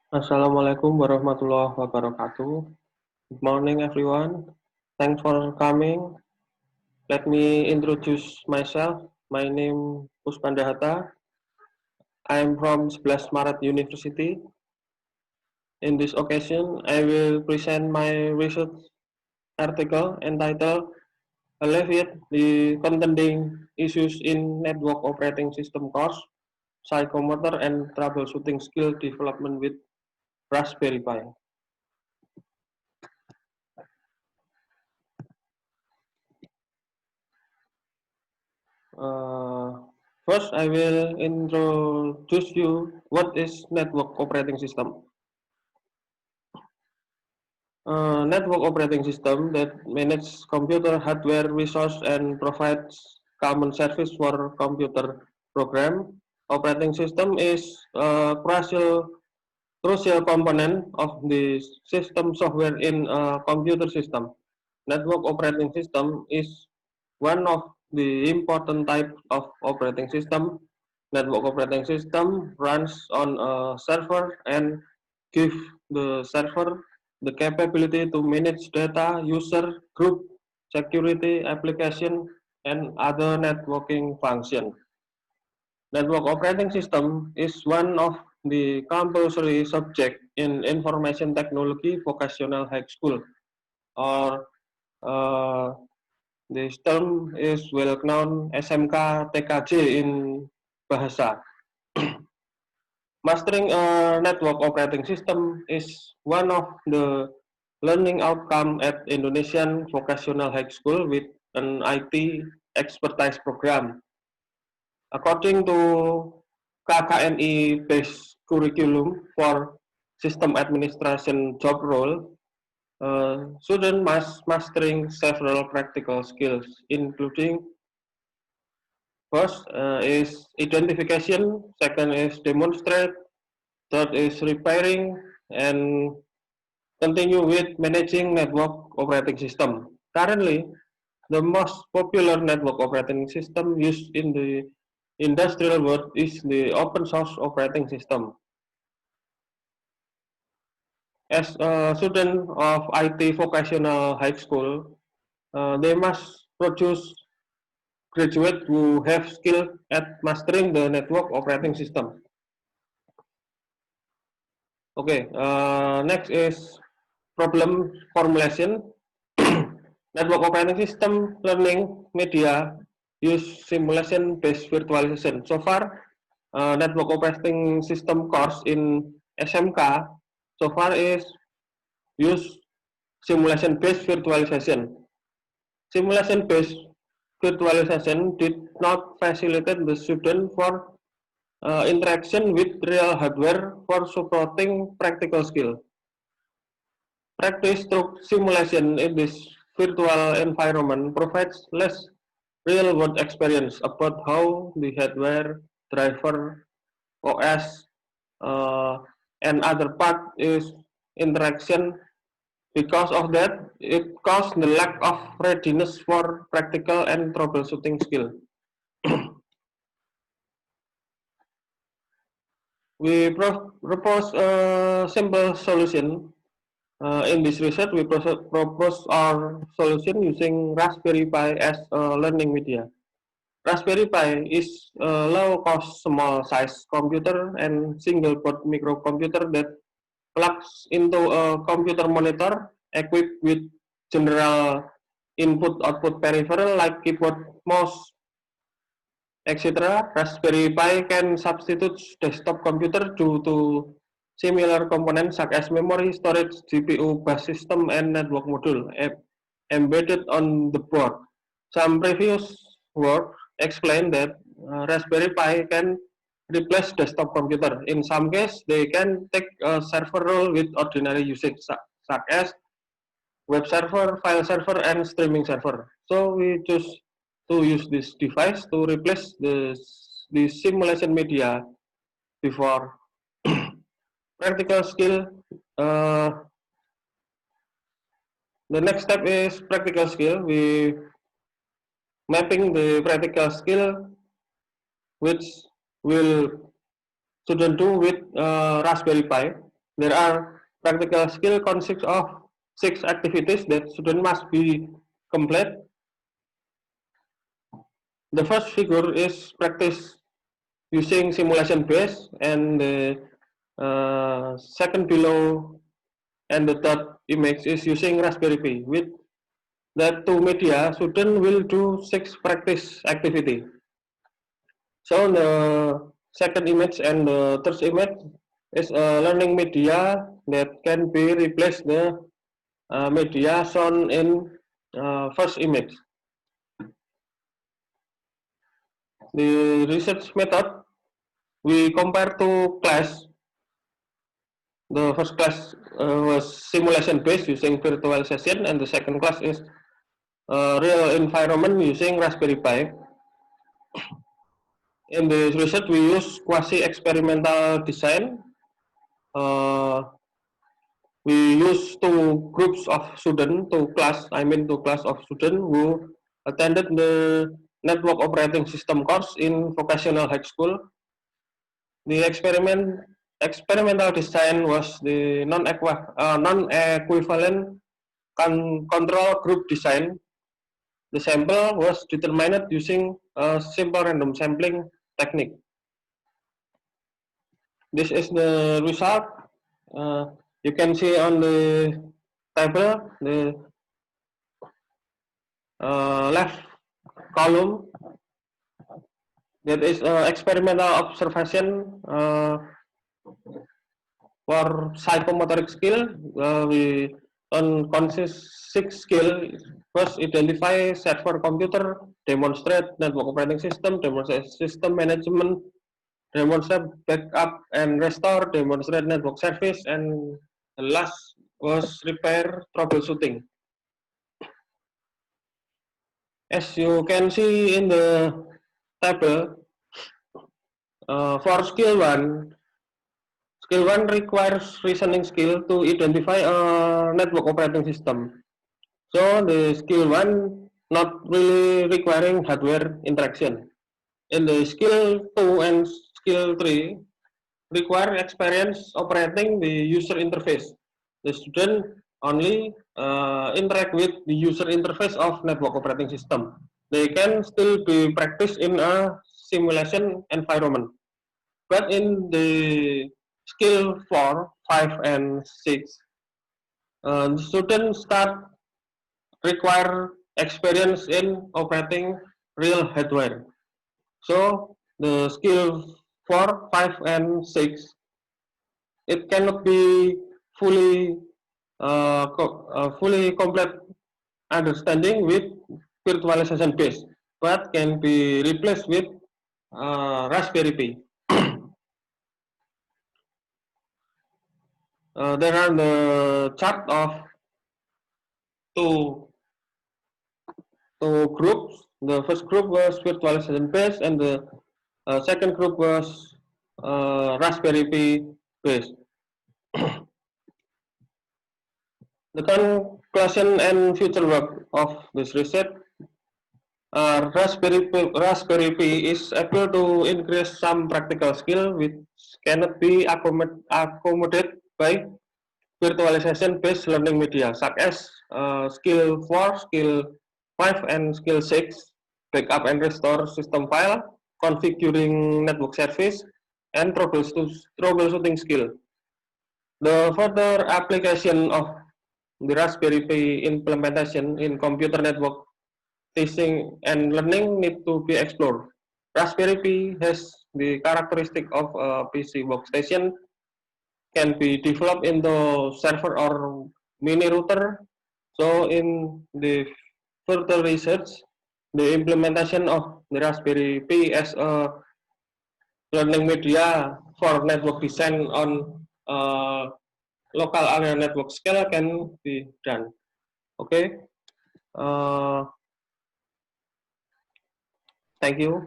Assalamualaikum warahmatullahi wabarakatuh. Good morning, everyone. Thanks for coming. Let me introduce myself. My name Puspanda Hatta. I am from 11 Maret University. In this occasion, I will present my research article entitled Alleviate the Contending Issues in Network Operating System Course, Psychomotor and Troubleshooting Skill Development with Raspberry Pi. Uh, First, I will introduce you what is network operating system. Network operating system that manages computer hardware resource and provides common service for computer program. Operating system is a crucial component of the system software in a computer system. Network operating system is one of the important types of operating system. Network operating system runs on a server and gives the server the capability to manage data, user, group, security, application, and other networking functions. Network operating system is one of the compulsory subject in information technology vocational high school, or uh, this term is well known SMK TKJ in bahasa. Mastering a network operating system is one of the learning outcome at Indonesian vocational high school with an IT expertise program. According to KKNI based curriculum for system administration job role, student must mastering several practical skills, including first is identification, second is demonstrate, third is repairing, and continue with managing network operating system. Currently, the most popular network operating system used in the industrial world is the open source operating system. As a student of IT vocational high school, they must produce graduates who have skill at mastering the network operating system. Okay, next is problem formulation. Network operating system learning media use simulation-based virtualization. So far, network operating system course in SMK so far is use simulation-based virtualization. Simulation-based virtualization did not facilitate the student for interaction with real hardware for supporting practical skill. Practice through simulation in this virtual environment provides less real-world experience about how the hardware, driver, OS, and other part is interaction. Because of that, it caused the lack of readiness for practical and troubleshooting skill. We propose a simple solution. In this research, we propose our solution using Raspberry Pi as a learning media. Raspberry Pi is a low-cost, small-size computer and single-board microcomputer that plugs into a computer monitor equipped with general input-output peripheral like keyboard, mouse, etc. Raspberry Pi can substitute desktop computer due to similar components such as memory, storage, GPU, bus system, and network module embedded on the board. Some previous work explained that Raspberry Pi can replace desktop computer. In some cases, they can take a server role with ordinary usage, such as web server, file server, and streaming server. So we choose to use this device to replace the simulation media before practical skill. Uh, the next step is practical skill. We mapping the practical skill which will student do with Raspberry Pi. There are practical skill consists of 6 activities that student must be complete. The first figure is practice using simulation base, and the second below and the third image is using Raspberry Pi. With that two media, student will do 6 practice activity. So the second image and the third image is a learning media that can be replaced the media shown in first image. The research method, we compare two class. The first class was simulation based using virtual session, and the second class is real environment using Raspberry Pi. In this research, we use quasi-experimental design. Uh, we use two groups of students, two class of students who attended the network operating system course in vocational high school. The experimental design was the non-equivalent control group design. The sample was determined using a simple random sampling technique. This is the result. You can see on the table, the left column, that is experimental observation for psychomotoric skill. We consist 6 skill. First, identify server computer, demonstrate network operating system, demonstrate system management, demonstrate backup and restore, demonstrate network service, and the last was repair troubleshooting. As you can see in the table, for skill 1 requires reasoning skill to identify a network operating system. So the skill 1 not really requiring hardware interaction. In the skill 2 and skill 3 require experience operating the user interface. The student only interact with the user interface of network operating system. They can still be practiced in a simulation environment. But in the skill 4, 5, and 6, the students start require experience in operating real hardware. So the skill 4, 5, and 6, it cannot be fully fully complete understanding with virtualization base, but can be replaced with Raspberry Pi. There are the chart of two groups. The first group was virtualization based, and the second group was Raspberry Pi based. The conclusion and future work of this research, Raspberry Pi is able to increase some practical skill which cannot be accommodated by virtualization-based learning media, such as skill 4, skill 5, and skill 6, backup and restore system file, configuring network service, and troubleshooting skill. The further application of the Raspberry Pi implementation in computer network teaching and learning need to be explored. Raspberry Pi has the characteristic of a PC workstation, can be developed into server or mini router. So in the further research, the implementation of the Raspberry Pi as a learning media for network design on local area network scale can be done. Okay. Uh, Thank you.